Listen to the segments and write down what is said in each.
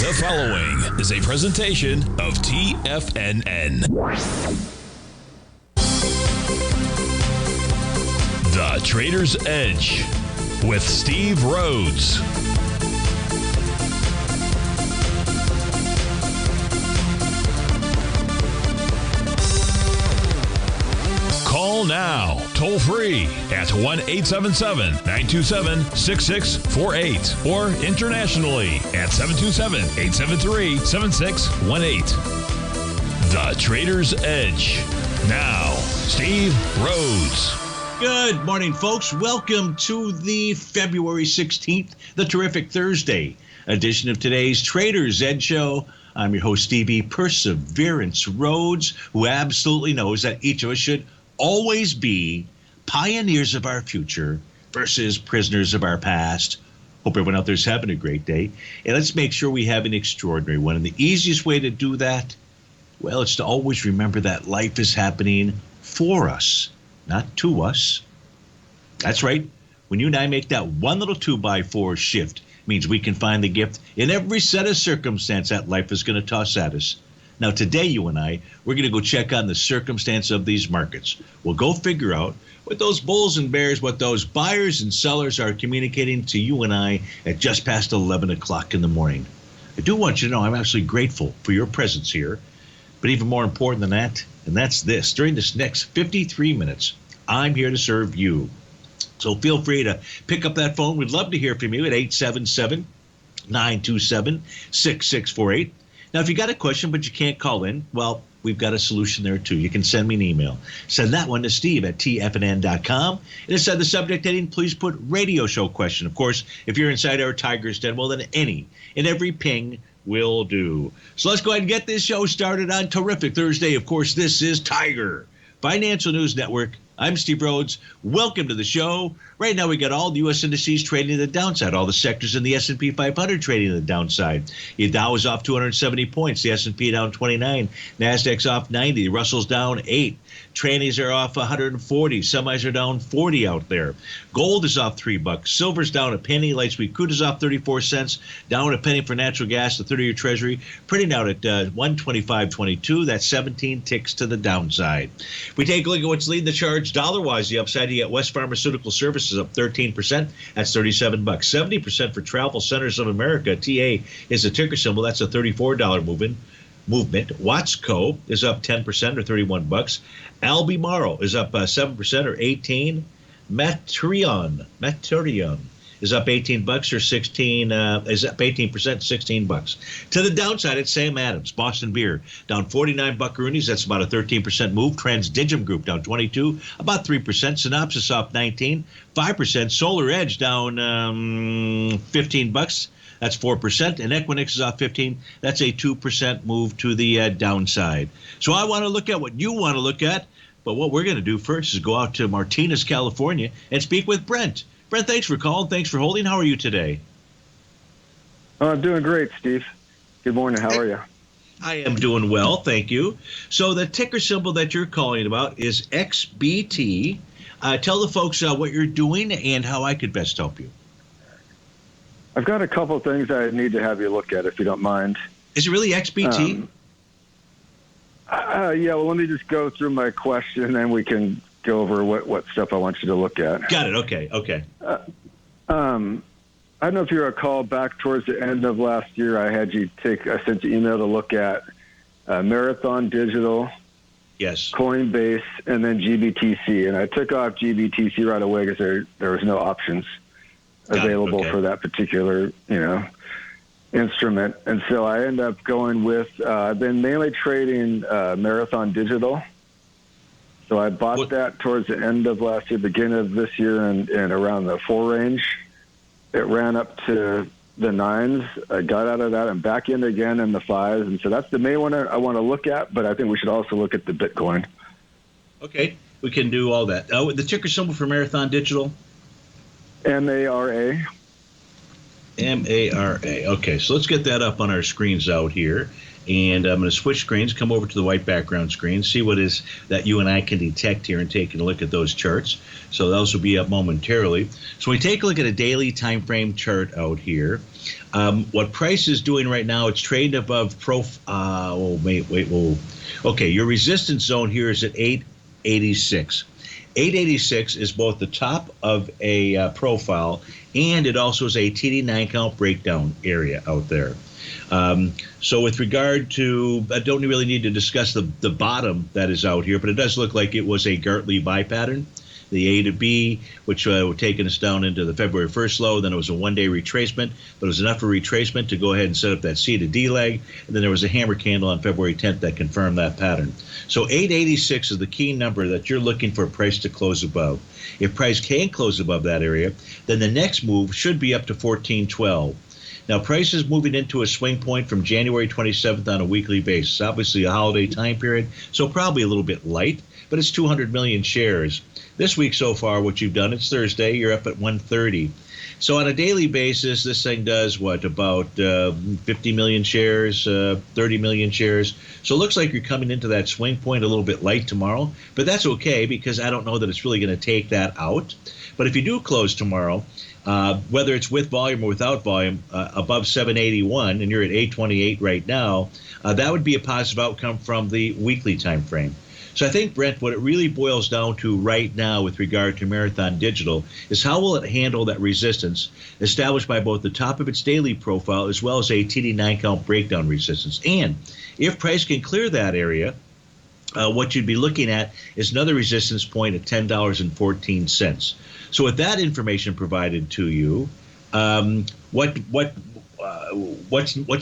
The following is a presentation of TFNN. The Trader's Edge with Steve Rhodes. Call now, toll free at 1-877-927-6648 or internationally at 727-873-7618. The Trader's Edge. Now, Steve Rhodes. Good morning, folks. Welcome to the February 16th, the terrific Thursday edition of today's Trader's Edge Show. I'm your host, Stevie Perseverance Rhodes, who absolutely knows that each of us should always be pioneers of our future versus prisoners of our past. Hope everyone out there is having a great day. And let's make sure we have an extraordinary one. And the easiest way to do that, well, it's to always remember that life is happening for us, not to us. That's right. When you and I make that one little 2x4 shift, it means we can find the gift in every set of circumstance that life is going to toss at us. Now, today, you and I, we're going to go check on the circumstance of these markets. We'll go figure out what those bulls and bears, what those buyers and sellers are communicating to you and I at just past 11 o'clock in the morning. I do want you to know I'm absolutely grateful for your presence here. But even more important than that, and that's this, during this next 53 minutes, I'm here to serve you. So feel free to pick up that phone. We'd love to hear from you at 877-927-6648. Now, if you got a question but you can't call in, well, we've got a solution there, too. You can send me an email. Send that one to Steve at TFNN.com. And inside the subject heading, please put radio show question. Of course, if you're inside our Tiger's Den, well, then any and every ping will do. So let's go ahead and get this show started on terrific Thursday. Of course, this is Tiger Financial News Network. I'm Steve Rhodes. Welcome to the show. Right now, we got all the U.S. indices trading to the downside, all the sectors in the S&P 500 trading to the downside. The Dow is off 270 points. The S&P down 29. NASDAQ's off 90. Russell's down 8. Trannies are off 140. Semis are down 40 out there. Gold is off $3. Silver's down a penny. Light sweet crude is off 34 cents. Down a penny for natural gas. The 30-year Treasury printing out at 125.22. That's 17 ticks to the downside. If we take a look at what's leading the charge dollar-wise, the upside, you get West Pharmaceutical Services up 13%. That's $37. 70% for Travel Centers of America. TA is a ticker symbol. That's a $34 movement. Watsco is up 10% or $31. Albemarle is up 7% or 18. Materion is up $18 or 16. Is up 18%, $16. To the downside, it's Sam Adams, Boston Beer down 49 buckaroonies. That's about a 13% move. Transdigem Group down 22, about 3%. Synopsys off 19, 5%. Solar Edge down $15. That's 4%, and Equinix is off 15. That's a 2% move to the downside. So I want to look at what you want to look at, but what we're going to do first is go out to Martinez, California, and speak with Brent. Brent, thanks for calling. Thanks for holding. How are you today? I'm doing great, Steve. Good morning. How are you? I am doing well, thank you. So the ticker symbol that you're calling about is XBT. Tell the folks what you're doing and how I could best help you. I've got a couple of things I need to have you look at, if you don't mind. Is it really XBT? Yeah, well, let me just go through my question, and then we can go over what stuff I want you to look at. Got it. Okay. I don't know if you recall, back towards the end of last year, I sent you an email to look at Marathon Digital, yes, Coinbase, and then GBTC. And I took off GBTC right away because there was no options available for that particular, instrument. And so I ended up going with, I've been mainly trading Marathon Digital. So I bought that towards the end of last year, beginning of this year, and around the 4 range. It ran up to the 9s. I got out of that and back in again in the 5s. And so that's the main one I want to look at, but I think we should also look at the Bitcoin. Okay, we can do all that. The ticker symbol for Marathon Digital? MARA. M-A-R-A. Okay, so let's get that up on our screens out here. And I'm going to switch screens, come over to the white background screen, see what is that you and I can detect here and taking a look at those charts. So those will be up momentarily. So we take a look at a daily time frame chart out here. What price is doing right now, it's trading above okay, your resistance zone here is at 886. 886 is both the top of a profile, and it also is a TD9 count breakdown area out there. So with regard to, I don't really need to discuss the bottom that is out here, but it does look like it was a Gartley buy pattern. The A to B, which were taking us down into the February 1st low. Then it was a one-day retracement, but it was enough of a retracement to go ahead and set up that C to D leg. And then there was a hammer candle on February 10th that confirmed that pattern. So 886 is the key number that you're looking for price to close above. If price can close above that area, then the next move should be up to 1412. Now, price is moving into a swing point from January 27th on a weekly basis. Obviously, a holiday time period, so probably a little bit light, but it's 200 million shares. This week so far, what you've done, it's Thursday, you're up at 130. So on a daily basis, this thing does what, about 50 million shares, 30 million shares. So it looks like you're coming into that swing point a little bit light tomorrow, but that's okay because I don't know that it's really going to take that out. But if you do close tomorrow, whether it's with volume or without volume, above 781, and you're at 828 right now, that would be a positive outcome from the weekly time frame. So I think, Brent, what it really boils down to right now with regard to Marathon Digital is how will it handle that resistance established by both the top of its daily profile as well as a TD9 count breakdown resistance. And if price can clear that area, what you'd be looking at is another resistance point at $10.14. So with that information provided to you, what's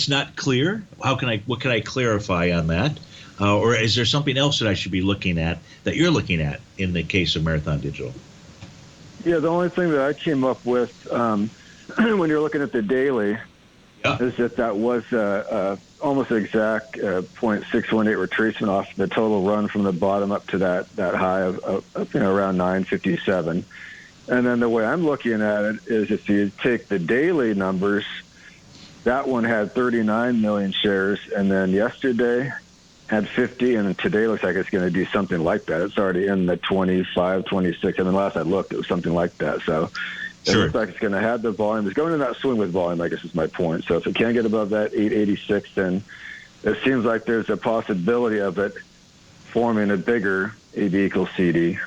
not clear? What can I clarify on that? Or is there something else that I should be looking at that you're looking at in the case of Marathon Digital? Yeah, the only thing that I came up with when you're looking at the daily is that was almost exact 0.618 retracement off the total run from the bottom up to that high of around 957. And then the way I'm looking at it is if you take the daily numbers, that one had 39 million shares, and then yesterday had 50, and today looks like it's going to do something like that. It's already in the 25, 26. I mean, last I looked, it was something like that. So it looks like it's going to have the volume. It's going in that swing with volume, I guess is my point. So if it can get above that 886, then it seems like there's a possibility of it forming a bigger AB equals CD.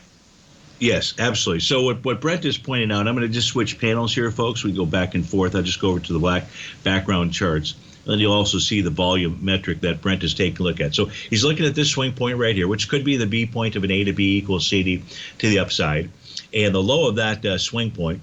Yes, absolutely. So what Brent is pointing out, I'm going to just switch panels here, folks. We go back and forth. I'll just go over to the black background charts. And you'll also see the volume metric that Brent is taking a look at. So he's looking at this swing point right here, which could be the B point of an A to B equals CD to the upside. And the low of that swing point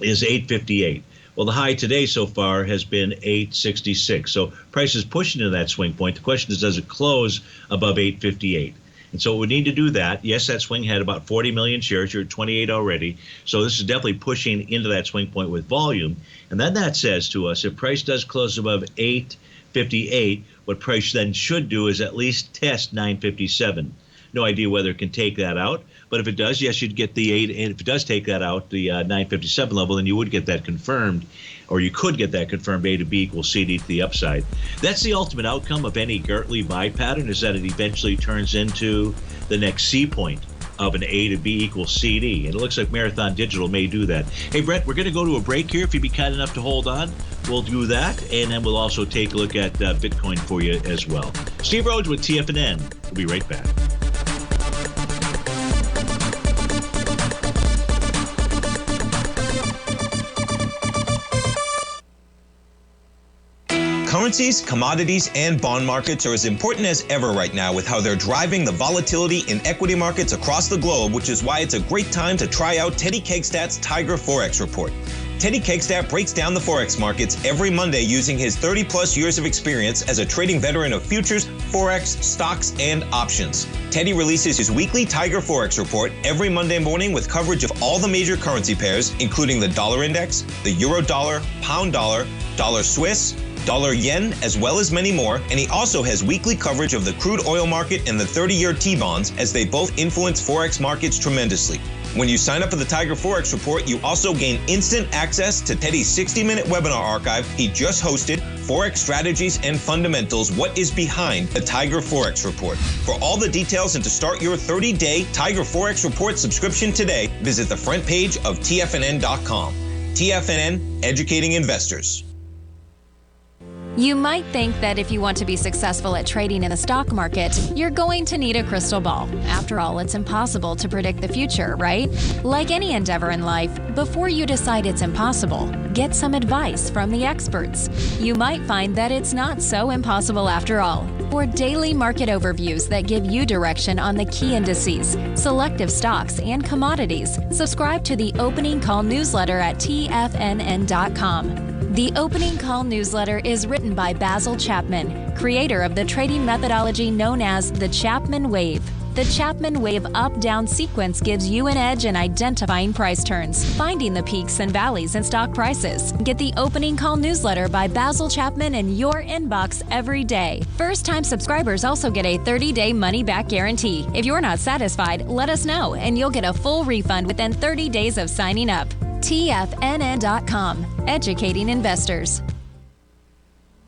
is 858. Well, the high today so far has been 866. So price is pushing to that swing point. The question is, does it close above 858? And so we need to do that. Yes, that swing had about 40 million shares. You're at 28 already. So this is definitely pushing into that swing point with volume. And then that says to us, if price does close above 858, what price then should do is at least test 957. No idea whether it can take that out. But if it does, yes, you'd get the 8. And if it does take that out, the 957 level, then you would get that confirmed, or you could get that confirmed A to B equals CD to the upside. That's the ultimate outcome of any Gartley buy pattern, is that it eventually turns into the next C point of an A to B equals CD. And it looks like Marathon Digital may do that. Hey, Brett, we're going to go to a break here. If you'd be kind enough to hold on, we'll do that. And then we'll also take a look at Bitcoin for you as well. Steve Rhodes with TFNN. We'll be right back. Currencies, commodities, and bond markets are as important as ever right now with how they're driving the volatility in equity markets across the globe, which is why it's a great time to try out Teddy Kakestat's Tiger Forex Report. Teddy Kakestat breaks down the Forex markets every Monday using his 30-plus years of experience as a trading veteran of futures, Forex, stocks, and options. Teddy releases his weekly Tiger Forex Report every Monday morning with coverage of all the major currency pairs, including the dollar index, the euro dollar, pound dollar, dollar Swiss, dollar yen, as well as many more, and he also has weekly coverage of the crude oil market and the 30-year T-bonds, as they both influence Forex markets tremendously. When you sign up for the Tiger Forex Report, you also gain instant access to Teddy's 60-minute webinar archive he just hosted, Forex Strategies and Fundamentals, What is Behind the Tiger Forex Report. For all the details and to start your 30-day Tiger Forex Report subscription today, visit the front page of TFNN.com. TFNN, educating investors. You might think that if you want to be successful at trading in the stock market, you're going to need a crystal ball. After all, it's impossible to predict the future, right? Like any endeavor in life, before you decide it's impossible, get some advice from the experts. You might find that it's not so impossible after all. For daily market overviews that give you direction on the key indices, selective stocks, and commodities, subscribe to the Opening Call newsletter at TFNN.com. The Opening Call newsletter is written by Basil Chapman, creator of the trading methodology known as the Chapman Wave. The Chapman Wave up-down sequence gives you an edge in identifying price turns, finding the peaks and valleys in stock prices. Get the Opening Call newsletter by Basil Chapman in your inbox every day. First-time subscribers also get a 30-day money-back guarantee. If you're not satisfied, let us know, and you'll get a full refund within 30 days of signing up. TFNN.com, educating investors.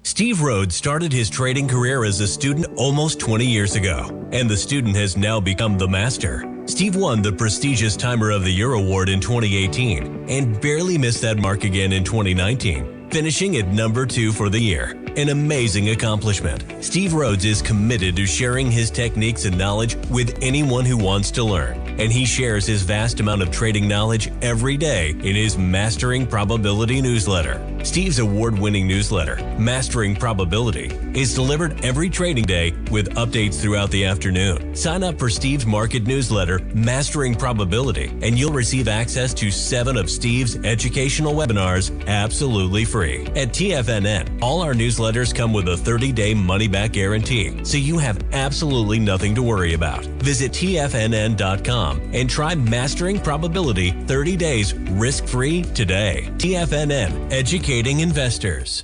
Steve Rhodes started his trading career as a student almost 20 years ago, and the student has now become the master. Steve won the prestigious Timer of the Year award in 2018 and barely missed that mark again in 2019, finishing at number 2 for the year. An amazing accomplishment. Steve Rhodes is committed to sharing his techniques and knowledge with anyone who wants to learn, and he shares his vast amount of trading knowledge every day in his Mastering Probability newsletter. Steve's award-winning newsletter, Mastering Probability, is delivered every trading day with updates throughout the afternoon. Sign up for Steve's market newsletter, Mastering Probability, and you'll receive access to 7 of Steve's educational webinars absolutely free. At TFNN, all our newsletters come with a 30-day money-back guarantee, so you have absolutely nothing to worry about. Visit TFNN.com and try Mastering Probability 30 days risk-free today. TFNN, educating investors.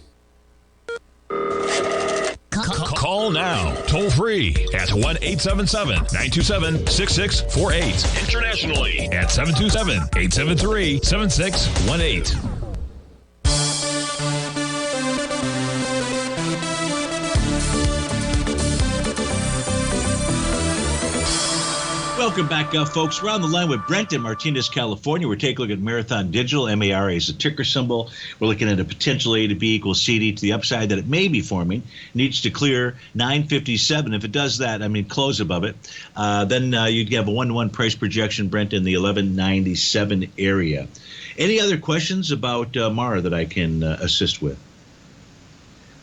Call now, toll free at 1-877-927-6648. Internationally at 727-873-7618. Welcome back, folks. We're on the line with Brent in Martinez, California. We're taking a look at Marathon Digital. MARA is the ticker symbol. We're looking at a potential A to B equals CD to the upside that it may be forming. Needs to clear 957. If it does that, close above it, then you'd have a 1-to-1 price projection, Brent, in the 1197 area. Any other questions about MARA that I can assist with?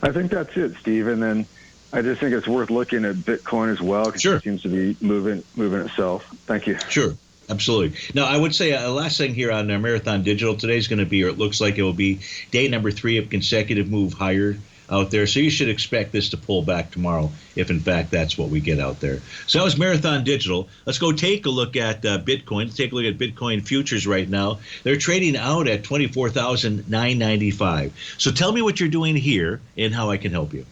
I think that's it, Steve. And then I just think it's worth looking at Bitcoin as well, because Sure. It seems to be moving itself. Thank you. Sure, absolutely. Now, I would say last thing here on Marathon Digital today is going to be, or it looks like it will be, day number 3 of consecutive move higher out there. So you should expect this to pull back tomorrow if, in fact, that's what we get out there. So that was Marathon Digital. Let's go take a look at Bitcoin. Let's take a look at Bitcoin futures right now. They're trading out at $24,995. So tell me what you're doing here and how I can help you.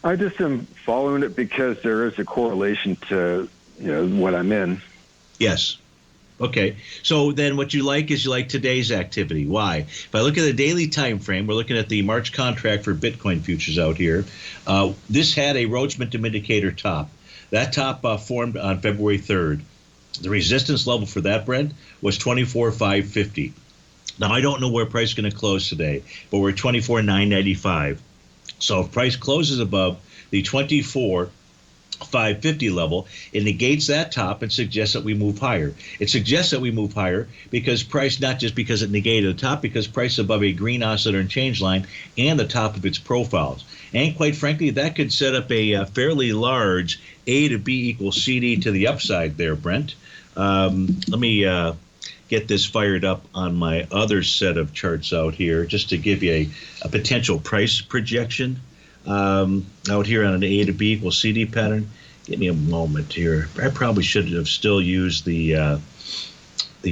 I just am following it because there is a correlation to what I'm in. Yes. Okay. So then what you like is you like today's activity. Why? If I look at the daily time frame, we're looking at the March contract for Bitcoin futures out here. This had a Rhodes Momentum Indicator top. That top formed on February 3rd. The resistance level for that, Brent, was 24,550. Now, I don't know where price is going to close today, but we're at 24,995. So if price closes above the 24,550 level, it negates that top and suggests that we move higher. It suggests that we move higher because price, not just because it negated the top, because price above a green oscillator and change line and the top of its profiles. And quite frankly, that could set up a fairly large A to B equals CD to the upside there, Brent. Let me get this fired up on my other set of charts out here just to give you a potential price projection out here on an A to B equals CD pattern. Give me a moment here. I probably should have still used the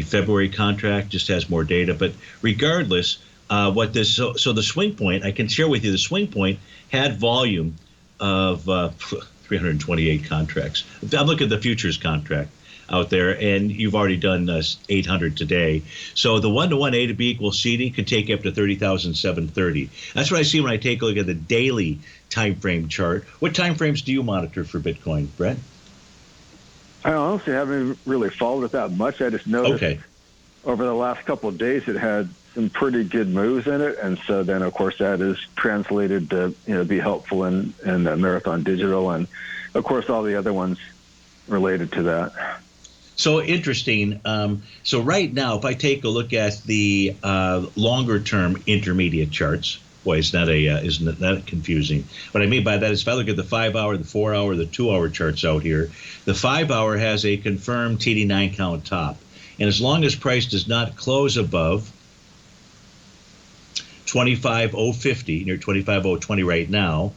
February contract, just has more data. But regardless, what this so the swing point, I can share with you, the swing point had volume of 328 contracts. I'm looking at the futures contract. out there, and you've already done 800 today. So the 1-to-1 A to B equals CD could take you up to 30,730. That's what I see when I take a look at the daily time frame chart. What time frames do you monitor for Bitcoin, Brent? I honestly haven't really followed it that much. I just noticed over the last couple of days it had some pretty good moves in it, and so then of course that is translated to be helpful in Marathon Digital, and of course all the other ones related to that. So interesting. So right now, if I take a look at the longer-term intermediate charts, boy, isn't that confusing? What I mean by that is if I look at the 5-hour, the 4-hour, the 2-hour charts out here, the 5-hour has a confirmed TD9 count top. And as long as price does not close above 25,050, near 25,020 right now,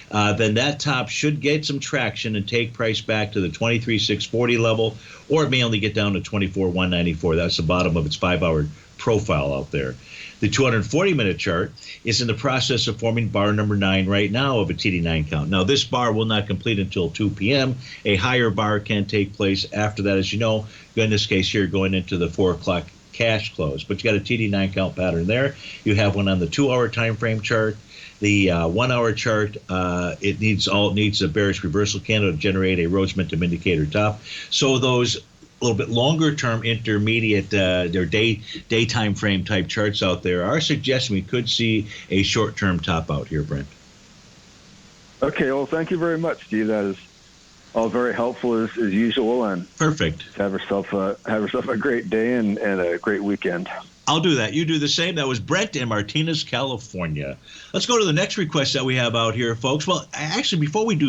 then that top should get some traction and take price back to the 23,640 level, or it may only get down to 24,194. That's the bottom of its 5-hour profile out there. The 240-minute chart is in the process of forming bar number 9 right now of a TD9 count. Now, this bar will not complete until 2 p.m. A higher bar can take place after that, as you know, in this case here, going into the 4 o'clock cash close. But you got a TD9 count pattern there. You have one on the 2-hour time frame chart. The 1-hour chart, it needs a bearish reversal candle to generate a Rhodes Momentum Indicator top. So those a little bit longer term intermediate their daytime frame type charts out there are suggesting we could see a short term top out here, Brent. Okay, well, thank you very much, Steve. That is all very helpful as usual, and perfect. Have yourself a great day and a great weekend. I'll do that. You do the same. That was Brent in Martinez, California. Let's go to the next request that we have out here, folks. Well, actually, before we go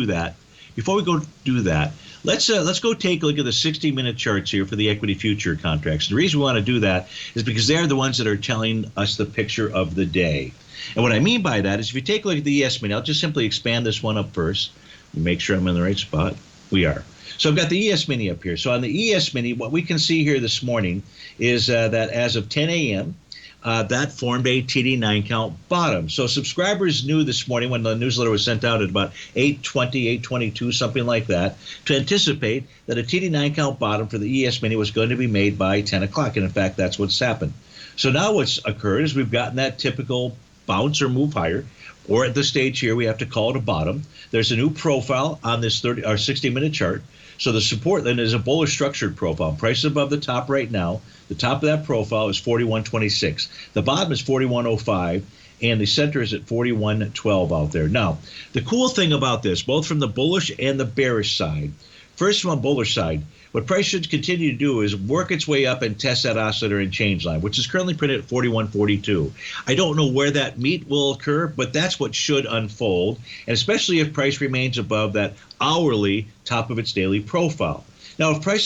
do that, let's go take a look at the 60-minute charts here for the equity future contracts. The reason we want to do that is because they're the ones that are telling us the picture of the day. And what I mean by that is if you take a look at the ES Mini, I'll just simply expand this one up first. Make sure I'm in the right spot. We are. So I've got the ES Mini up here. So on the ES Mini, what we can see here this morning is that as of 10 a.m., that formed a TD9 count bottom. So subscribers knew this morning when the newsletter was sent out at about 8:20, 8:22, something like that, to anticipate that a TD9 count bottom for the ES Mini was going to be made by 10 o'clock. And in fact, that's what's happened. So now what's occurred is we've gotten that typical bounce or move higher, or at this stage here, we have to call it a bottom. There's a new profile on this 60-minute chart. So the support then is a bullish structured profile. Price is above the top right now. The top of that profile is 41.26. The bottom is 41.05, and the center is at 41.12 out there. Now, the cool thing about this, both from the bullish and the bearish side, first from the bullish side, what price should continue to do is work its way up and test that oscillator and change line, which is currently printed at 41.42. I don't know where that meet will occur, but that's what should unfold, and especially if price remains above that hourly top of its daily profile. Now, if price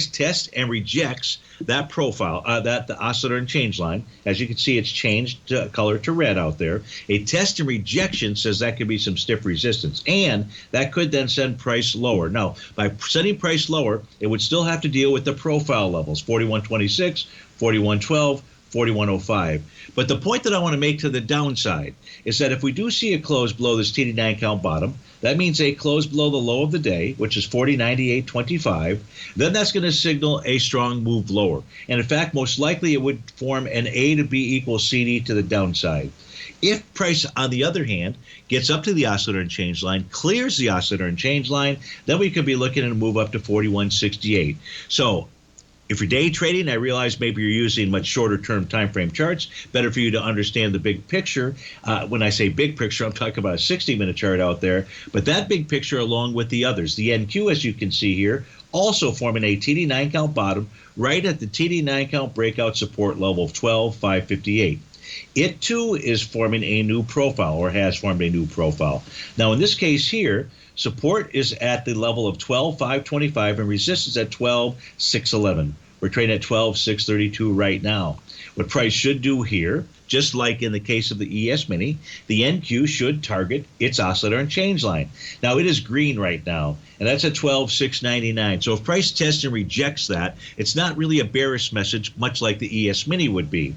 tests and rejects that profile, the oscillator and change line, as you can see, it's changed color to red out there. A test and rejection says that could be some stiff resistance, and that could then send price lower. Now, by sending price lower, it would still have to deal with the profile levels, 41.26, 41.12, 41.05. But the point that I want to make to the downside is that if we do see a close below this TD9 count bottom, that means a close below the low of the day, which is 40.9825. Then that's going to signal a strong move lower. And in fact, most likely it would form an A to B equals CD to the downside. If price, on the other hand, gets up to the oscillator and change line, clears the oscillator and change line, then we could be looking at a move up to 41.68. So if you're day trading, I realize maybe you're using much shorter term time frame charts. Better for you to understand the big picture. When I say big picture, I'm talking about a 60-minute chart out there. But that big picture along with the others. The NQ, as you can see here, also forming a TD9 count bottom right at the TD9 count breakout support level of 12,558. It too is forming a new profile, or has formed a new profile. Now in this case here, support is at the level of 12,525 and resistance at 12,611. We're trading at 12,632 right now. What price should do here, just like in the case of the ES Mini, the NQ should target its oscillator and change line. Now it is green right now, and that's at 12,699. So if price tests and rejects that, it's not really a bearish message, much like the ES Mini would be.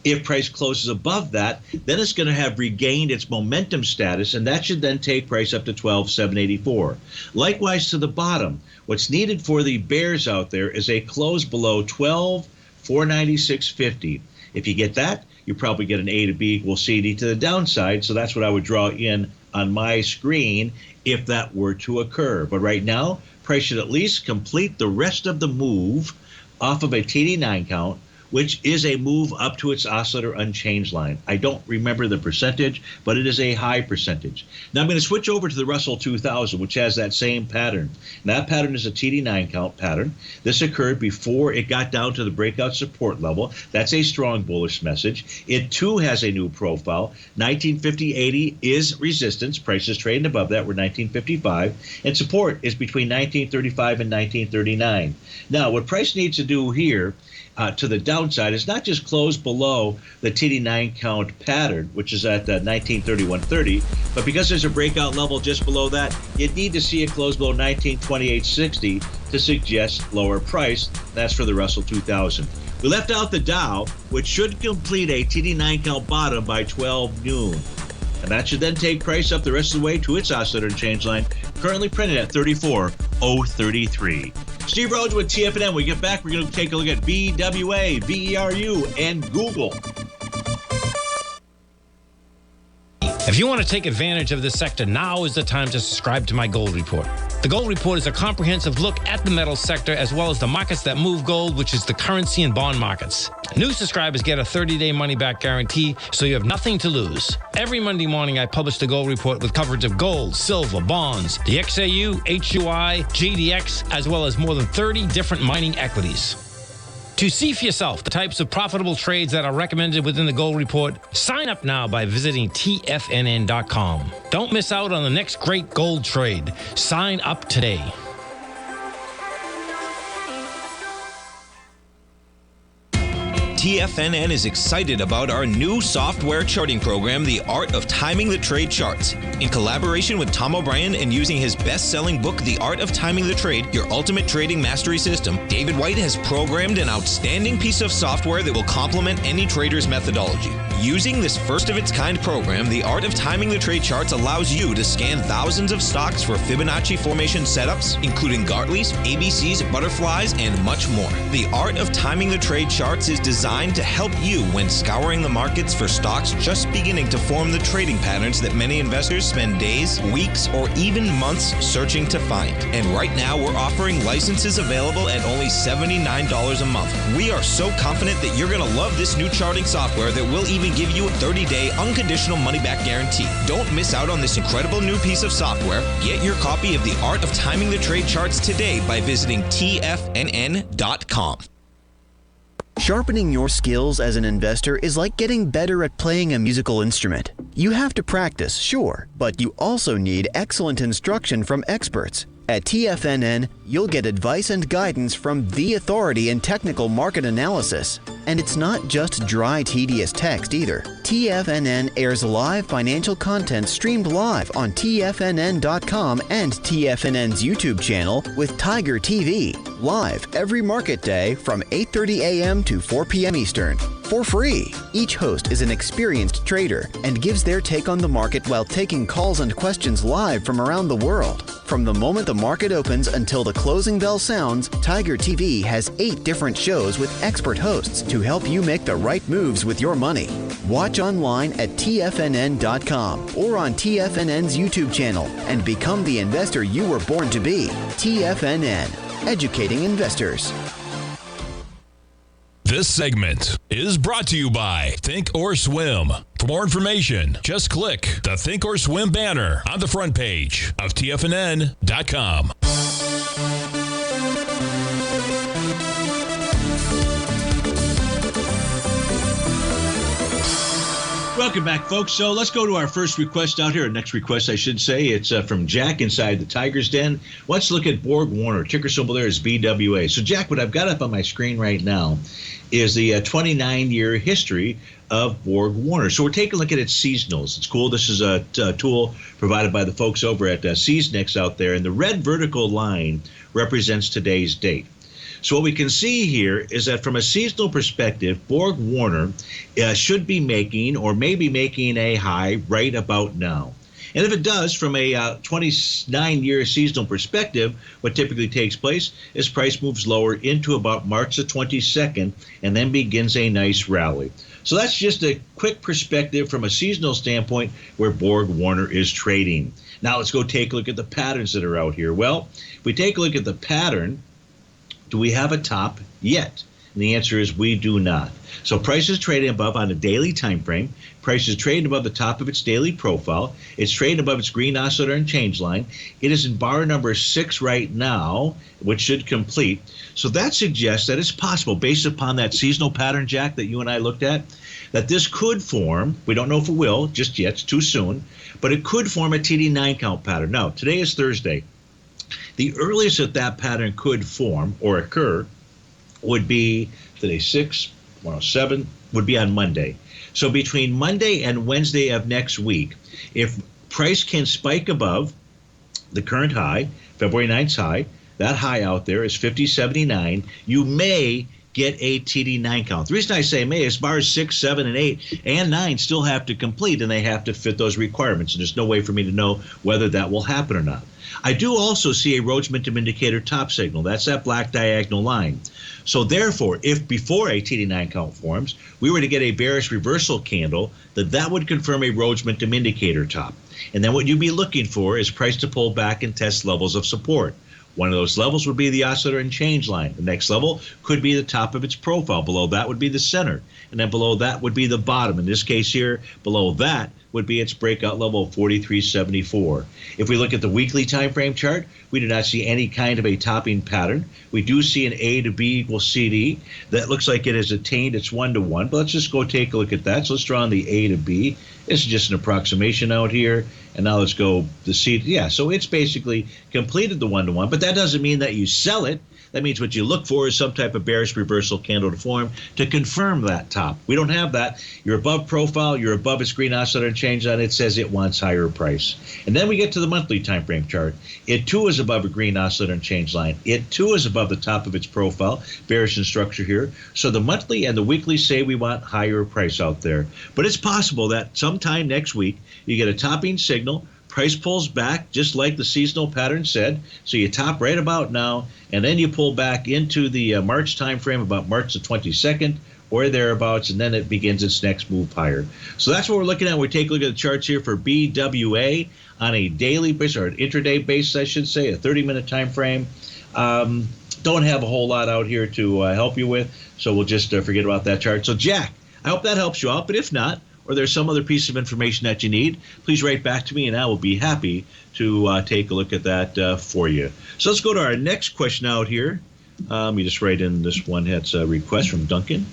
If price closes above that, then it's going to have regained its momentum status, and that should then take price up to 12,784. Likewise to the bottom, what's needed for the bears out there is a close below 12,496.50. If you get that, you probably get an A to B equals CD to the downside. So that's what I would draw in on my screen if that were to occur. But right now, price should at least complete the rest of the move off of a TD9 count, which is a move up to its oscillator unchanged line. I don't remember the percentage, but it is a high percentage. Now I'm going to switch over to the Russell 2000, which has that same pattern. And that pattern is a TD9 count pattern. This occurred before it got down to the breakout support level. That's a strong bullish message. It too has a new profile. 1950.80 is resistance. Prices trading above that were 1955. And support is between 1935 and 1939. Now, what price needs to do here to the downside is not just close below the TD9 count pattern, which is at 1931.30, but because there's a breakout level just below that, you'd need to see it close below 1928.60 to suggest lower price. That's for the Russell 2000. We left out the Dow, which should complete a TD9 count bottom by 12 noon. And that should then take price up the rest of the way to its oscillator change line, currently printed at 34,033. Steve Rhodes with TFNN. When we get back, we're going to take a look at BWA, VERU, and Google. If you want to take advantage of this sector, now is the time to subscribe to my Gold Report. The Gold Report is a comprehensive look at the metals sector as well as the markets that move gold, which is the currency and bond markets. New subscribers get a 30-day money-back guarantee, so you have nothing to lose. Every Monday morning, I publish the Gold Report with coverage of gold, silver, bonds, the XAU, HUI, GDX, as well as more than 30 different mining equities. To see for yourself the types of profitable trades that are recommended within the Gold Report, sign up now by visiting TFNN.com. Don't miss out on the next great gold trade. Sign up today. TFNN is excited about our new software charting program, The Art of Timing the Trade Charts. In collaboration with Tom O'Brien and using his best-selling book, The Art of Timing the Trade, Your Ultimate Trading Mastery System, David White has programmed an outstanding piece of software that will complement any trader's methodology. Using this first-of-its-kind program, The Art of Timing the Trade Charts allows you to scan thousands of stocks for Fibonacci formation setups, including Gartleys, ABCs, butterflies, and much more. The Art of Timing the Trade Charts is designed to help you when scouring the markets for stocks just beginning to form the trading patterns that many investors spend days, weeks, or even months searching to find. And right now, we're offering licenses available at only $79 a month. We are so confident that you're going to love this new charting software that will even give you a 30-day unconditional money-back guarantee. Don't miss out on this incredible new piece of software. Get your copy of The Art of Timing the Trade Charts today by visiting TFNN.com. Sharpening your skills as an investor is like getting better at playing a musical instrument. You have to practice, sure, but you also need excellent instruction from experts. At TFNN, you'll get advice and guidance from the authority in technical market analysis. And it's not just dry, tedious text either. TFNN airs live financial content streamed live on TFNN.com and TFNN's YouTube channel with Tiger TV, live every market day from 8:30 a.m. to 4 p.m. Eastern. For free. Each host is an experienced trader and gives their take on the market while taking calls and questions live from around the world. From the moment the market opens until the closing bell sounds, Tiger TV has 8 different shows with expert hosts to help you make the right moves with your money. Watch online at TFNN.com or on TFNN's YouTube channel and become the investor you were born to be. TFNN, educating investors. This segment is brought to you by Thinkorswim. For more information, just click the Thinkorswim banner on the front page of TFNN.com. Welcome back, folks. So let's go to our first request out here. Next request, I should say. It's from Jack inside the Tiger's Den. Let's look at Borg Warner. Ticker symbol there is BWA. So, Jack, what I've got up on my screen right now is the 29-year history of Borg Warner. So we're taking a look at its seasonals. It's cool. This is a tool provided by the folks over at Seasnix out there. And the red vertical line represents today's date. So what we can see here is that from a seasonal perspective, Borg Warner should be making or maybe making a high right about now. And if it does, from a 29-year seasonal perspective, what typically takes place is price moves lower into about March the 22nd and then begins a nice rally. So that's just a quick perspective from a seasonal standpoint where Borg Warner is trading. Now let's go take a look at the patterns that are out here. Well, if we take a look at the pattern, do we have a top yet? And the answer is we do not. So price is trading above on a daily time frame. Price is trading above the top of its daily profile. It's trading above its green oscillator and change line. It is in bar number 6 right now, which should complete. So that suggests that it's possible, based upon that seasonal pattern, Jack, that you and I looked at, that this could form, we don't know if it will just yet, it's too soon, but it could form a TD9 count pattern. Now, today is Thursday. The earliest that pattern could form or occur would be today 6, 107, would be on Monday. So between Monday and Wednesday of next week, if price can spike above the current high, February 9th's high, that high out there is 50.79, you may get a TD9 count. The reason I say may is bars 6, 7, and 8 and 9 still have to complete, and they have to fit those requirements. And there's no way for me to know whether that will happen or not. I do also see a Rhodes Momentum Indicator top signal. That's that black diagonal line. So therefore, if before a TD9 count forms, we were to get a bearish reversal candle, that would confirm a Rhodes Momentum Indicator top. And then what you'd be looking for is price to pull back and test levels of support. One of those levels would be the oscillator and change line. The next level could be the top of its profile. Below that would be the center. And then below that would be the bottom. In this case here, below that would be its breakout level of 43.74. If we look at the weekly time frame chart, we do not see any kind of a topping pattern. We do see an A to B equals CD. That looks like it has attained its 1-to-1. But let's just go take a look at that. So let's draw on the A to B. This is just an approximation out here. And now let's go the C. Yeah, so it's basically completed the 1-to-1. But that doesn't mean that you sell it. That means what you look for is some type of bearish reversal candle to form to confirm that top. We don't have that. You're above profile. You're above its green oscillator and change line. It says it wants higher price. And then we get to the monthly time frame chart. It too is above a green oscillator and change line. It too is above the top of its profile. Bearish in structure here. So the monthly and the weekly say we want higher price out there. But it's possible that sometime next week you get a topping signal. Price pulls back just like the seasonal pattern said. So you top right about now, and then you pull back into the March time frame, about March the 22nd or thereabouts, and then it begins its next move higher. So that's what we're looking at. We take a look at the charts here for BWA on a daily basis, or an intraday basis, I should say, a 30-minute time frame. Don't have a whole lot out here to help you with, so we'll just forget about that chart. So, Jack, I hope that helps you out, but if not, or there's some other piece of information that you need, please write back to me, and I will be happy to take a look at that for you. So let's go to our next question out here. Let me just write in this one. That's a request from Duncan,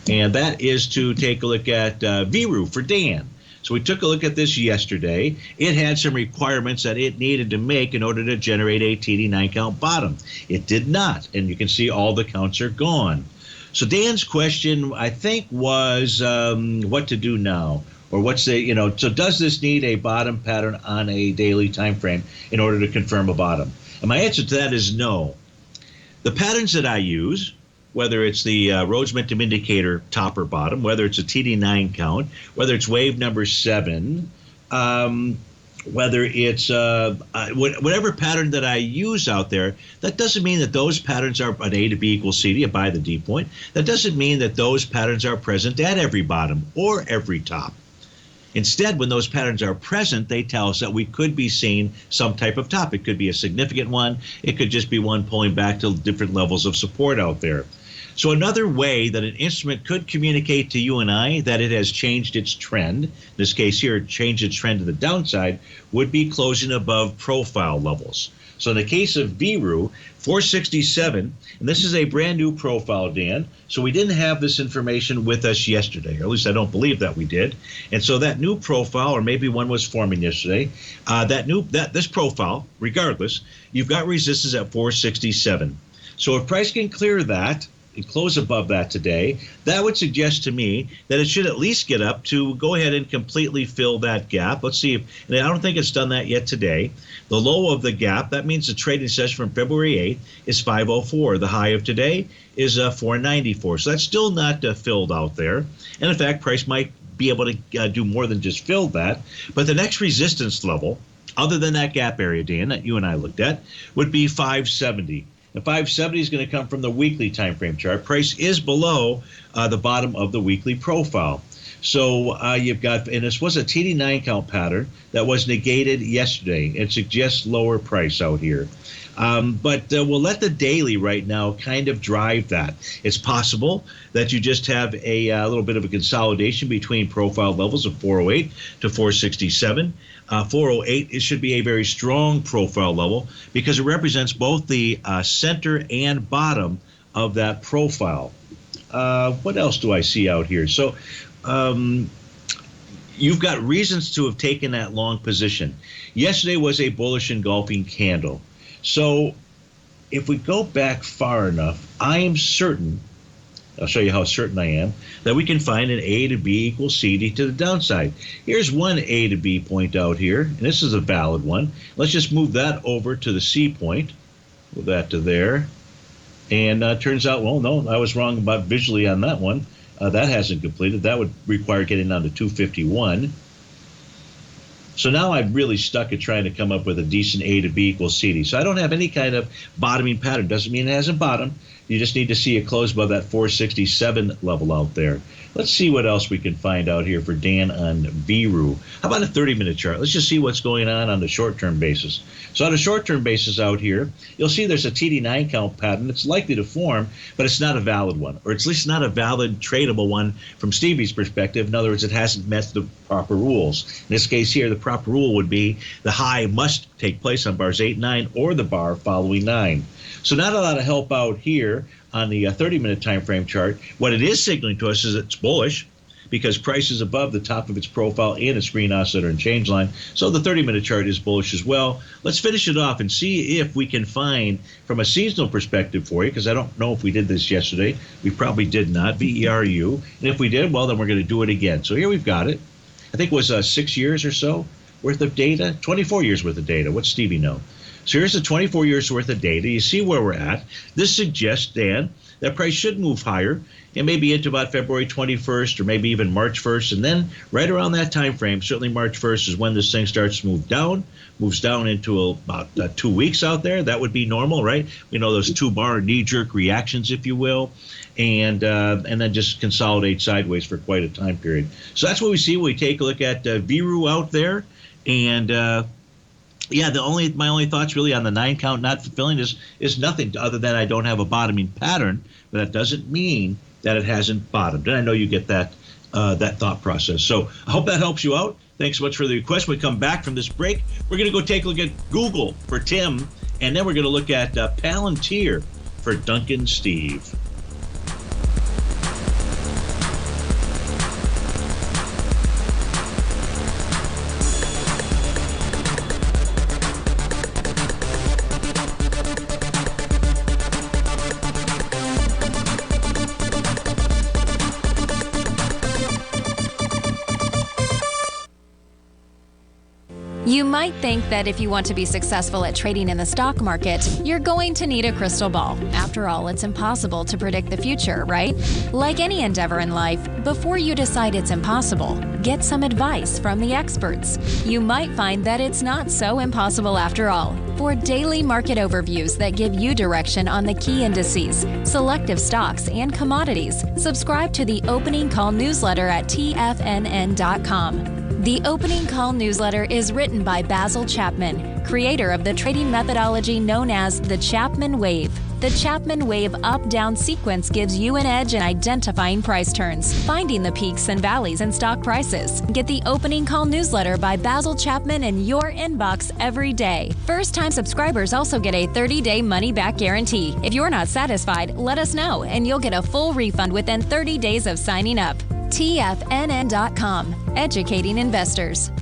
and that is to take a look at VRU for Dan. So we took a look at this yesterday. It had some requirements that it needed to make in order to generate a TD9 count bottom. It did not, and you can see all the counts are gone. So Dan's question, I think, was what to do now, or what's the, so does this need a bottom pattern on a daily time frame in order to confirm a bottom? And my answer to that is no. The patterns that I use, whether it's the Rhodes Momentum Indicator top or bottom, whether it's a TD9 count, whether it's wave number 7, whether it's whatever pattern that I use out there, that doesn't mean that those patterns are an A to B equals CD, a buy the D point. That doesn't mean that those patterns are present at every bottom or every top. Instead, when those patterns are present, they tell us that we could be seeing some type of top. It could be a significant one. It could just be one pulling back to different levels of support out there. So another way that an instrument could communicate to you and I that it has changed its trend, in this case here, changed its trend to the downside, would be closing above profile levels. So in the case of VRU, 467, and this is a brand new profile, Dan, so we didn't have this information with us yesterday, or at least I don't believe that we did. And so that new profile, or maybe one was forming yesterday, this profile, regardless, you've got resistance at 467. So if price can clear that, close above that today, that would suggest to me that it should at least get up to go ahead and completely fill that gap. Let's see if, and I don't think it's done that yet today. The low of the gap, that means the trading session from February 8th is 504. The high of today is 494. So that's still not filled out there. And in fact, price might be able to do more than just fill that. But the next resistance level, other than that gap area, Dan, that you and I looked at, would be 570. The 570 is going to come from the weekly time frame chart. Price is below the bottom of the weekly profile. So you've got, and this was a TD9 count pattern that was negated yesterday. It suggests lower price out here. But we'll let the daily right now kind of drive that. It's possible that you just have a little bit of a consolidation between profile levels of 408 to 467. 408, it should be a very strong profile level because it represents both the center and bottom of that profile. What else do I see out here? So you've got reasons to have taken that long position. Yesterday was a bullish engulfing candle. So if we go back far enough, I am certain, I'll show you how certain I am, that we can find an A to B equals CD to the downside. Here's one A to B point out here, and this is a valid one. Let's just move that over to the C point. Move that to there. And turns out, well, no, I was wrong about visually on that one. That hasn't completed. That would require getting down to 251. So now I'm really stuck at trying to come up with a decent A to B equals CD. So I don't have any kind of bottoming pattern. Doesn't mean it hasn't bottomed. You just need to see it close above that 467 level out there. Let's see what else we can find out here for Dan on VRU. How about a 30-minute chart? Let's just see what's going on the short-term basis. So on a short-term basis out here, you'll see there's a TD9 count pattern. It's likely to form, but it's not a valid one, or at least not a valid tradable one from Stevie's perspective. In other words, it hasn't met the proper rules. In this case here, the proper rule would be the high must take place on bars 8 and 9 or the bar following 9. So not a lot of help out here on the 30-minute time frame chart. What it is signaling to us is it's bullish because price is above the top of its profile and its green oscillator and change line. So the 30-minute chart is bullish as well. Let's finish it off and see if we can find, from a seasonal perspective for you, because I don't know if we did this yesterday. We probably did not, VERU. And if we did, well, then we're going to do it again. So here we've got it. I think it was 6 years or so worth of data, 24 years worth of data. What's Stevie know? So here's the 24 years worth of data. You see where we're at. This suggests, Dan, that price should move higher and maybe into about February 21st or maybe even March 1st. And then right around that time frame, certainly March 1st is when this thing starts to move down, moves down into about 2 weeks out there. That would be normal, right? We know those two-bar knee-jerk reactions, if you will, and then just consolidate sideways for quite a time period. So that's what we see when we take a look at VRU out there. And yeah, my only thoughts really on the 9 count not fulfilling is nothing other than I don't have a bottoming pattern, but that doesn't mean that it hasn't bottomed. And I know you get that thought process. So I hope that helps you out. Thanks so much for the request. When we come back from this break, we're going to go take a look at Google for Tim, and then we're going to look at Palantir for Duncan Steve. You might think that if you want to be successful at trading in the stock market, you're going to need a crystal ball. After all, it's impossible to predict the future, right? Like any endeavor in life, before you decide it's impossible, get some advice from the experts. You might find that it's not so impossible after all. For daily market overviews that give you direction on the key indices, selective stocks, and commodities, subscribe to the Opening Call newsletter at TFNN.com. The Opening Call newsletter is written by Basil Chapman, creator of the trading methodology known as the Chapman Wave. The Chapman Wave up-down sequence gives you an edge in identifying price turns, finding the peaks and valleys in stock prices. Get the Opening Call newsletter by Basil Chapman in your inbox every day. First-time subscribers also get a 30-day money-back guarantee. If you're not satisfied, let us know, and you'll get a full refund within 30 days of signing up. TFNN.com, educating investors.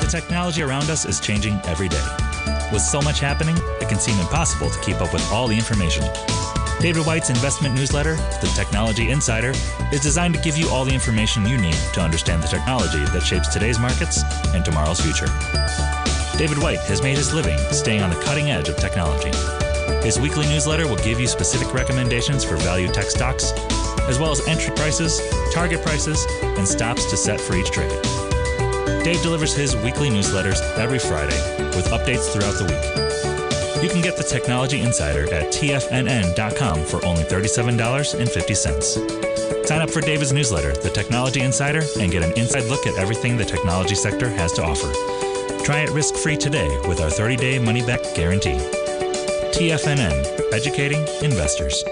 The technology around us is changing every day. With so much happening, it can seem impossible to keep up with all the information. David White's investment newsletter, The Technology Insider, is designed to give you all the information you need to understand the technology that shapes today's markets and tomorrow's future. David White has made his living staying on the cutting edge of technology. His weekly newsletter will give you specific recommendations for value tech stocks, as well as entry prices, target prices, and stops to set for each trade. Dave delivers his weekly newsletters every Friday with updates throughout the week. You can get the Technology Insider at TFNN.com for only $37.50. Sign up for David's newsletter, The Technology Insider, and get an inside look at everything the technology sector has to offer. Try it risk-free today with our 30-day money-back guarantee. TFNN, educating investors.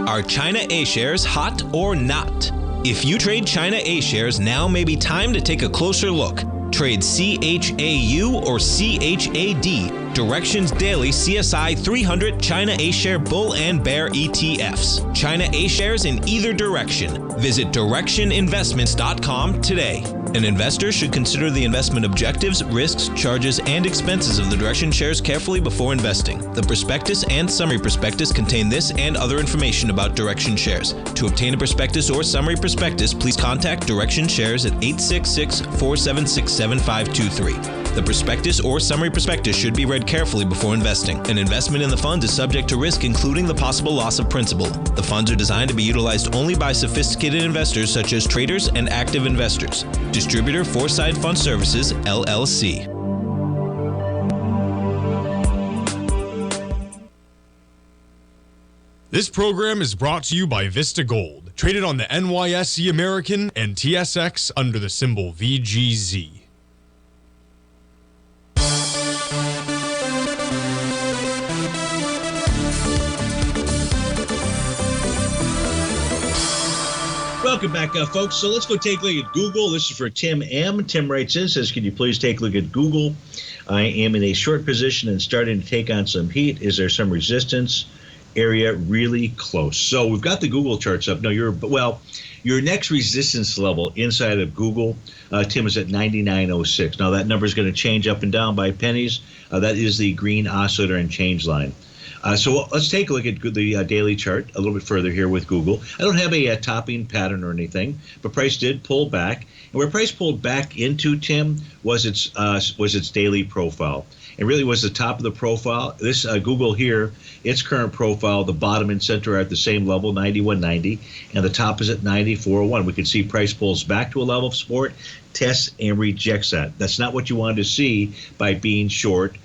Are China A-shares hot or not? If you trade China A-shares, now may be time to take a closer look. Trade CHAU or CHAD, Directions Daily CSI 300 China A-share Bull and Bear ETFs. China A-shares in either direction. Visit directioninvestments.com today. An investor should consider the investment objectives, risks, charges, and expenses of the Direction shares carefully before investing. The prospectus and summary prospectus contain this and other information about Direction shares. To obtain a prospectus or summary prospectus, please contact Direction shares at 866-476-7523. The prospectus or summary prospectus should be read carefully before investing. An investment in the fund is subject to risk, including the possible loss of principal. The funds are designed to be utilized only by sophisticated investors such as traders and active investors. Distributor Foreside Fund Services, LLC. This program is brought to you by Vista Gold, traded on the NYSE American and TSX under the symbol VGZ. Welcome back, folks. So let's go take a look at Google. This is for Tim M. Tim writes in, says, can you please take a look at Google? I am in a short position and starting to take on some heat. Is there some resistance area really close? So we've got the Google charts up. No, your next resistance level inside of Google, Tim, is at 99.06. Now that number is going to change up and down by pennies. That is the green oscillator and change line. So let's take a look at the daily chart a little bit further here with Google. I don't have a topping pattern or anything, but price did pull back. And where price pulled back into, Tim, was its daily profile. It really was the top of the profile. This Google here, its current profile, the bottom and center are at the same level, 91.90, and the top is at 94.01. We can see price pulls back to a level of support, tests, and rejects that. That's not what you wanted to see by being short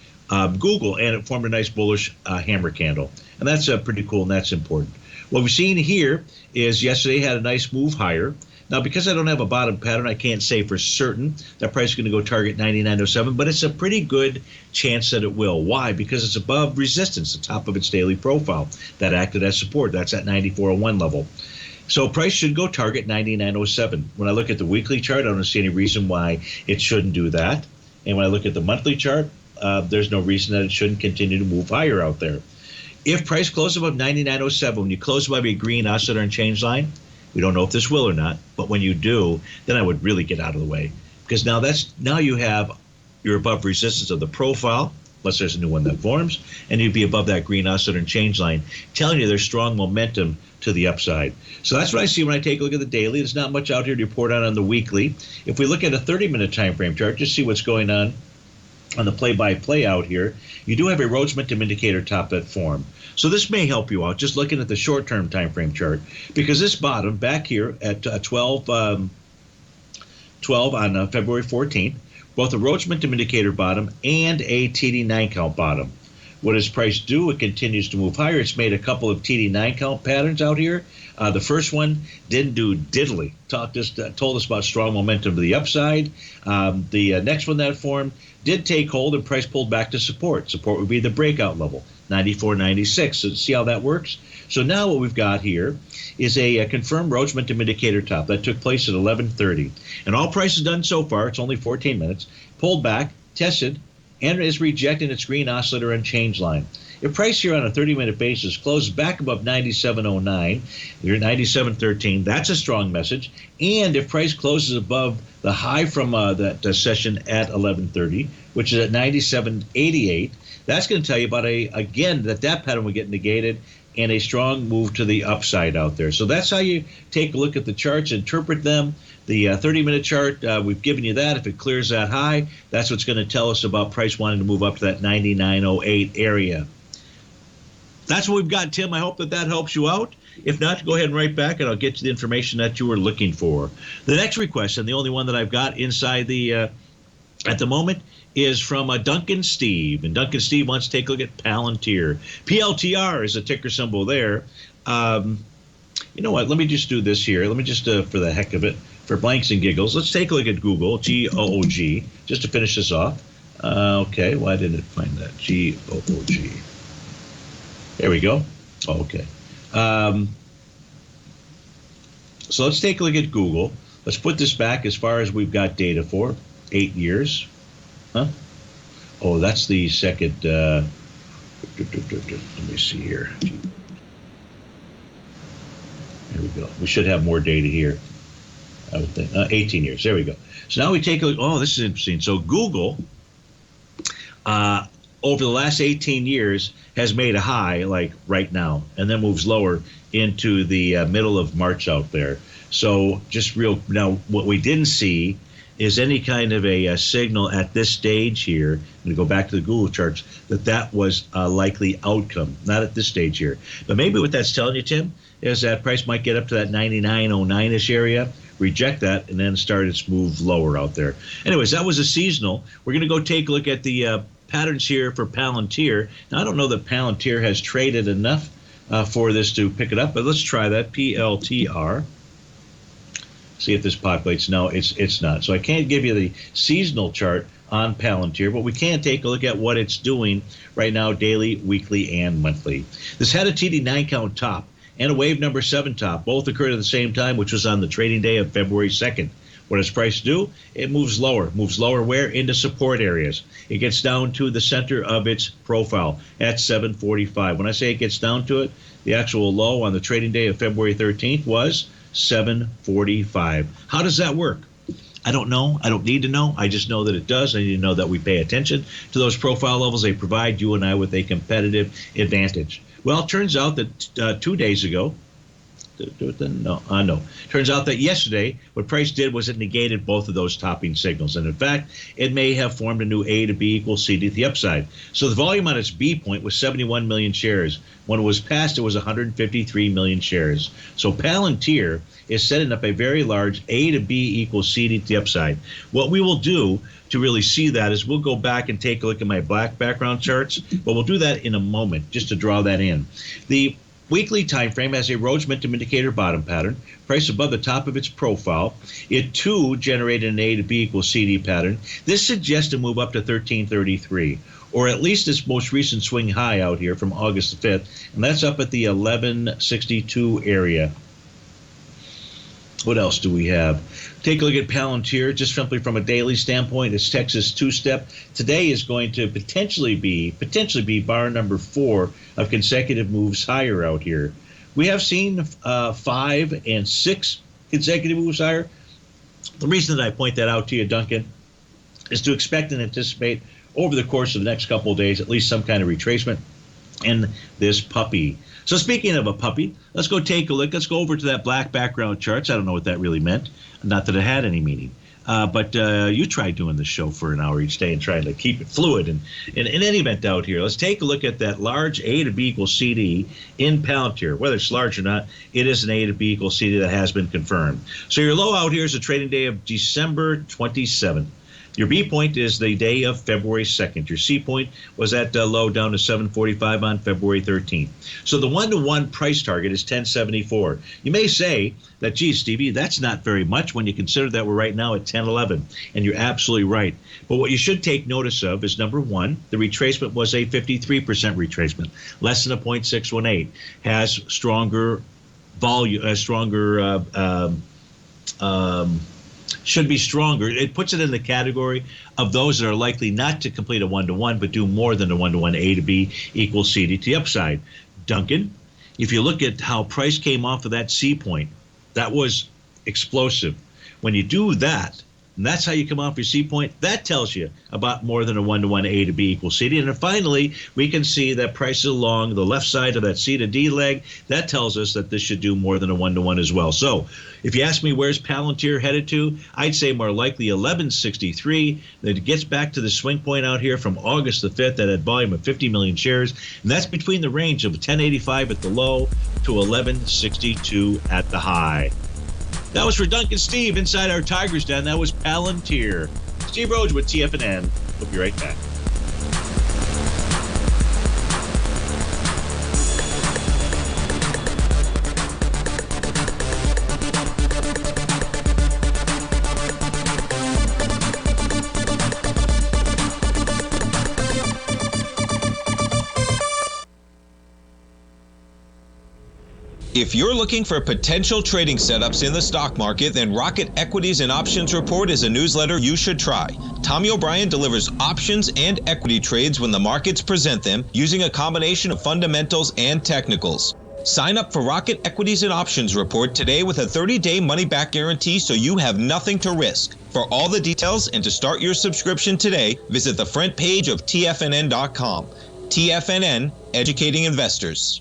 Google, and it formed a nice bullish hammer candle. And that's pretty cool, and that's important. What we've seen here is yesterday had a nice move higher. Now, because I don't have a bottom pattern, I can't say for certain that price is going to go target 99.07, but it's a pretty good chance that it will. Why? Because it's above resistance, the top of its daily profile. That acted as support. That's at 94.01 level. So price should go target 99.07. When I look at the weekly chart, I don't see any reason why it shouldn't do that. And when I look at the monthly chart, there's no reason that it shouldn't continue to move higher out there. If price closes above 99.07, when you close above a green oscillator and change line, we don't know if this will or not, but when you do, then I would really get out of the way, because now you're above resistance of the profile, unless there's a new one that forms, and you'd be above that green oscillator and change line, telling you there's strong momentum to the upside. So that's what I see when I take a look at the daily. There's not much out here to report on the weekly. If we look at a 30-minute time frame chart, just see what's going on the play-by-play out here, you do have a Rhodes momentum indicator top that form. So this may help you out, just looking at the short-term time frame chart, because this bottom back here at 12 on February 14th, both a Rhodes momentum indicator bottom and a TD9 count bottom. What does price do? It continues to move higher. It's made a couple of TD9 count patterns out here. The first one didn't do diddly. Told us about strong momentum to the upside. The next one that formed did take hold, and price pulled back to support. Support would be the breakout level, 94.96. So see how that works? So now what we've got here is a confirmed Rhodes momentum indicator top. That took place at 11:30. And all price has done so far, it's only 14 minutes, pulled back, tested, and is rejecting its green oscillator and change line. If price here on a 30-minute basis closes back above 97.09, you're at 97.13. That's a strong message. And if price closes above the high from that session at 11:30, which is at 97.88, that's going to tell you about that pattern will get negated and a strong move to the upside out there. So that's how you take a look at the charts, interpret them. The 30-minute chart, we've given you that. If it clears that high, that's what's going to tell us about price wanting to move up to that 99.08 area. That's what we've got, Tim. I hope that helps you out. If not, go ahead and write back, and I'll get you the information that you were looking for. The next request, and the only one that I've got inside the at the moment, is from Duncan Steve. And Duncan Steve wants to take a look at Palantir. PLTR is a ticker symbol there. You know what? Let me just do this here. Let me just, for the heck of it, for blanks and giggles, let's take a look at Google, G-O-O-G, just to finish this off. Okay, why didn't it find that? G-O-O-G. There we go. Oh, okay. So let's take a look at Google. Let's put this back as far as we've got data for. 8 years. Huh? Oh, that's the second. Let me see here. There we go. We should have more data here. I would think 18 years. There we go. So now we take a look. Oh, this is interesting. So Google, over the last 18 years, has made a high like right now, and then moves lower into the middle of March out there. So just real now, what we didn't see is any kind of a signal at this stage here. I'm going to go back to the Google charts that was a likely outcome. Not at this stage here, but maybe what that's telling you, Tim, is that price might get up to that 99.09-ish area, reject that, and then start its move lower out there. Anyways, that was a seasonal. We're going to go take a look at the patterns here for Palantir. Now, I don't know that Palantir has traded enough for this to pick it up, but let's try that, PLTR. See if this populates. No, it's not. So I can't give you the seasonal chart on Palantir, but we can take a look at what it's doing right now, daily, weekly, and monthly. This had a TD9 count top and a wave number 7 top. Both occurred at the same time, which was on the trading day of February 2nd. What does price do? It moves lower. Moves lower where? Into support areas. It gets down to the center of its profile at 745. When I say it gets down to it, the actual low on the trading day of February 13th was 745. How does that work? I don't know. I don't need to know. I just know that it does. I need to know that we pay attention to those profile levels. They provide you and I with a competitive advantage. Well, it turns out that 2 days ago, no. Turns out that yesterday, what price did was it negated both of those topping signals. And in fact, it may have formed a new A to B equals C to the upside. So the volume on its B point was 71 million shares. When it was passed, it was 153 million shares. So Palantir is setting up a very large A to B equals C to the upside. What we will do to really see that is we'll go back and take a look at my black background charts, but we'll do that in a moment just to draw that in. The weekly time frame has a Rhodes momentum indicator bottom pattern, price above the top of its profile. It too generated an A to B equals CD pattern. This suggests a move up to 1333, or at least its most recent swing high out here from August the 5th, and that's up at the 1162 area. What else do we have? Take a look at Palantir, just simply from a daily standpoint. It's Texas two-step. Today is going to potentially be bar number 4 of consecutive moves higher out here. We have seen 5 and 6 consecutive moves higher. The reason that I point that out to you, Duncan, is to expect and anticipate over the course of the next couple of days at least some kind of retracement in this puppy. So speaking of a puppy, let's go take a look. Let's go over to that black background charts. I don't know what that really meant. Not that it had any meaning. But you tried doing this show for an hour each day and trying to keep it fluid. And in any event out here, let's take a look at that large A to B equals CD in Palantir. Whether it's large or not, it is an A to B equals CD that has been confirmed. So your low out here is a trading day of December 27th. Your B point is the day of February 2nd. Your C point was at low down to 745 on February 13th. So the one-to-one price target is 1074. You may say that, geez, Stevie, that's not very much when you consider that we're right now at 1011. And you're absolutely right. But what you should take notice of is, number one, the retracement was a 53% retracement, less than a 0.618, has stronger volume, stronger should be stronger. It puts it in the category of those that are likely not to complete a 1-to-1, but do more than a 1-to-1 A to B equals C to the upside. Duncan, if you look at how price came off of that C point, that was explosive. When you do that, and that's how you come off your C point, that tells you about more than a 1-to-1 A to B equals C to D. And then finally, we can see that prices along the left side of that C to D leg. That tells us that this should do more than a 1-to-1 as well. So if you ask me where's Palantir headed to, I'd say more likely 1163. Then it gets back to the swing point out here from August the 5th that had volume of 50 million shares. And that's between the range of 1085 at the low to 1162 at the high. That was for Duncan Steve inside our Tigers Den. That was Palantir. Steve Rhodes with TFNN. We'll be right back. If you're looking for potential trading setups in the stock market, then Rocket Equities and Options Report is a newsletter you should try. Tommy O'Brien delivers options and equity trades when the markets present them, using a combination of fundamentals and technicals. Sign up for Rocket Equities and Options Report today with a 30-day money-back guarantee, so you have nothing to risk. For all the details and to start your subscription today, visit the front page of TFNN.com. TFNN, educating investors.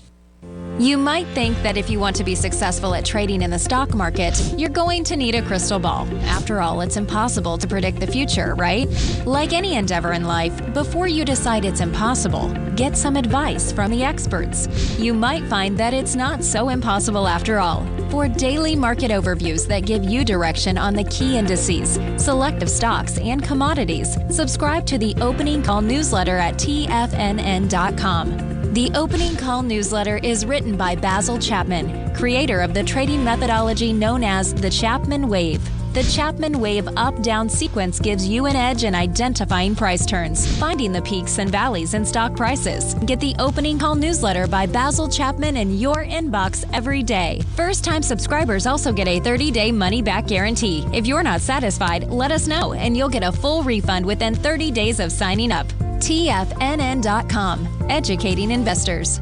You might think that if you want to be successful at trading in the stock market, you're going to need a crystal ball. After all, it's impossible to predict the future, right? Like any endeavor in life, before you decide it's impossible, get some advice from the experts. You might find that it's not so impossible after all. For daily market overviews that give you direction on the key indices, selective stocks, and commodities, subscribe to the Opening Call newsletter at TFNN.com. The Opening Call newsletter is written by Basil Chapman, creator of the trading methodology known as the Chapman Wave. The Chapman Wave up-down sequence gives you an edge in identifying price turns, finding the peaks and valleys in stock prices. Get the Opening Call newsletter by Basil Chapman in your inbox every day. First-time subscribers also get a 30-day money-back guarantee. If you're not satisfied, let us know, and you'll get a full refund within 30 days of signing up. TFNN.com, educating investors.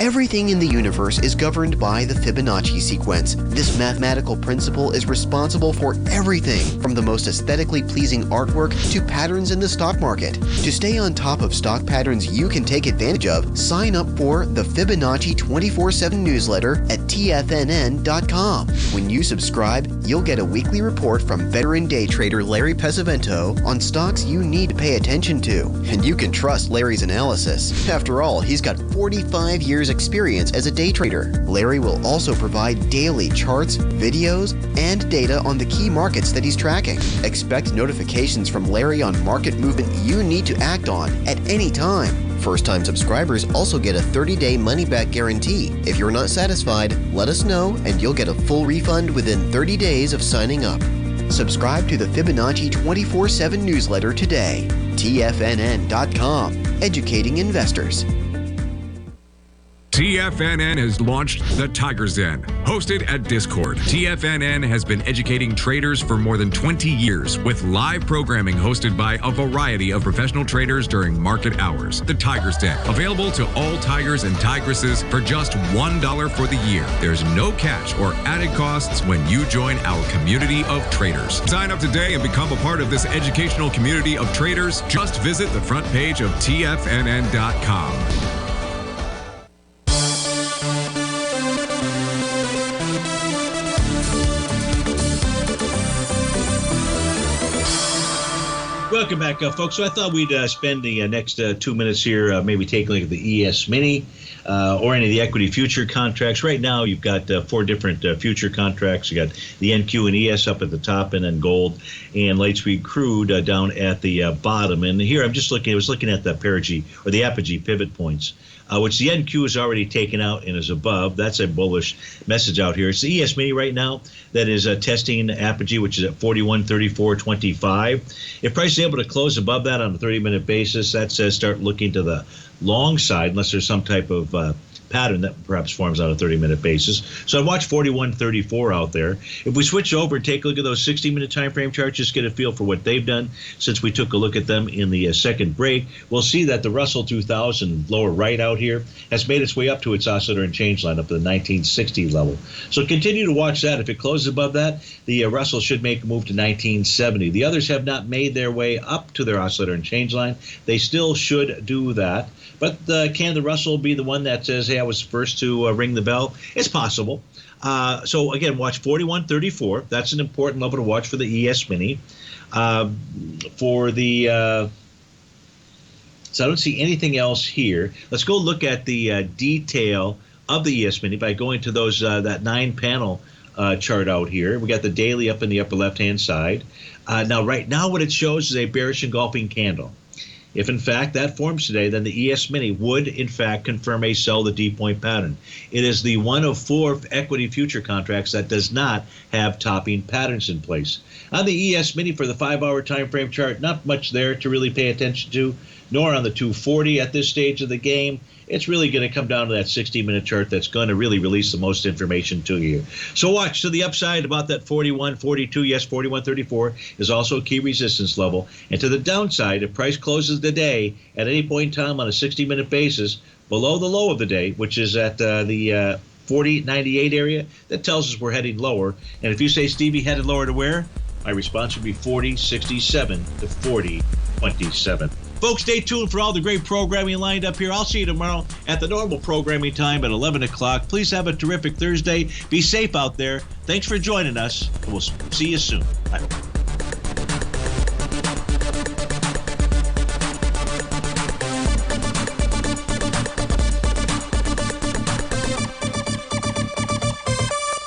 Everything in the universe is governed by the Fibonacci sequence. This mathematical principle is responsible for everything from the most aesthetically pleasing artwork to patterns in the stock market. To stay on top of stock patterns you can take advantage of, sign up for the Fibonacci 24/7 newsletter at TFNN.com. When you subscribe, you'll get a weekly report from veteran day trader Larry Pesavento on stocks you need to pay attention to. And you can trust Larry's analysis. After all, he's got 45 years experience as a day trader. Larry will also provide daily charts, videos, and data on the key markets that he's tracking. Expect notifications from Larry on market movement you need to act on at any time. First-time subscribers also get a 30-day money-back guarantee. If you're not satisfied, let us know and you'll get a full refund within 30 days of signing up. Subscribe to the Fibonacci 24/7 newsletter today. TFNN.com, educating investors. TFNN has launched the Tigers Den. Hosted at Discord, TFNN has been educating traders for more than 20 years with live programming hosted by a variety of professional traders during market hours. The Tigers Den, available to all Tigers and Tigresses for just $1 for the year. There's no catch or added costs when you join our community of traders. Sign up today and become a part of this educational community of traders. Just visit the front page of TFNN.com. Welcome back, folks. So I thought we'd spend the next 2 minutes here maybe taking a look at the ES Mini or any of the equity future contracts. Right now, you've got 4 different future contracts. You got the NQ and ES up at the top, and then gold and light sweet crude down at the bottom. And here I was looking at the Perigee or the Apogee pivot points, which the NQ is already taken out and is above. That's a bullish message out here. It's the ES Mini right now that is testing Apogee, which is at 41.3425. If price is able to close above that on a 30-minute basis, that says start looking to the long side, unless there's some type of pattern that perhaps forms on a 30-minute basis. So I'd watch 41.34 out there. If we switch over and take a look at those 60-minute time frame charts, just get a feel for what they've done since we took a look at them in the second break, we'll see that the Russell 2000 lower right out here has made its way up to its oscillator and change line up to the 1960 level. So continue to watch that. If it closes above that, the Russell should make a move to 1970. The others have not made their way up to their oscillator and change line. They still should do that. But can the Russell be the one that says, hey, I was first to ring the bell? It's possible. So, again, watch 41.34. That's an important level to watch for the ES Mini. For the so I don't see anything else here. Let's go look at the detail of the ES Mini by going to those that 9-panel chart out here. We got the daily up in the upper left-hand side. Now, right now, what it shows is a bearish engulfing candle. If, in fact, that forms today, then the ES Mini would, in fact, confirm a sell the D-point pattern. It is the one of 4 equity future contracts that does not have topping patterns in place. On the ES Mini for the 5-hour time frame chart, not much there to really pay attention to, nor on the 240 at this stage of the game. It's really going to come down to that 60-minute chart that's going to really release the most information to you. So watch to the upside about that 41.42. Yes, 41.34 is also a key resistance level. And to the downside, if price closes the day at any point in time on a 60-minute basis below the low of the day, which is at the 40.98 area, that tells us we're heading lower. And if you say, Stevie, headed lower to where? My response would be 40.67 to 40.27. Folks, stay tuned for all the great programming lined up here. I'll see you tomorrow at the normal programming time at 11 o'clock. Please have a terrific Thursday. Be safe out there. Thanks for joining us, and we'll see you soon. Bye.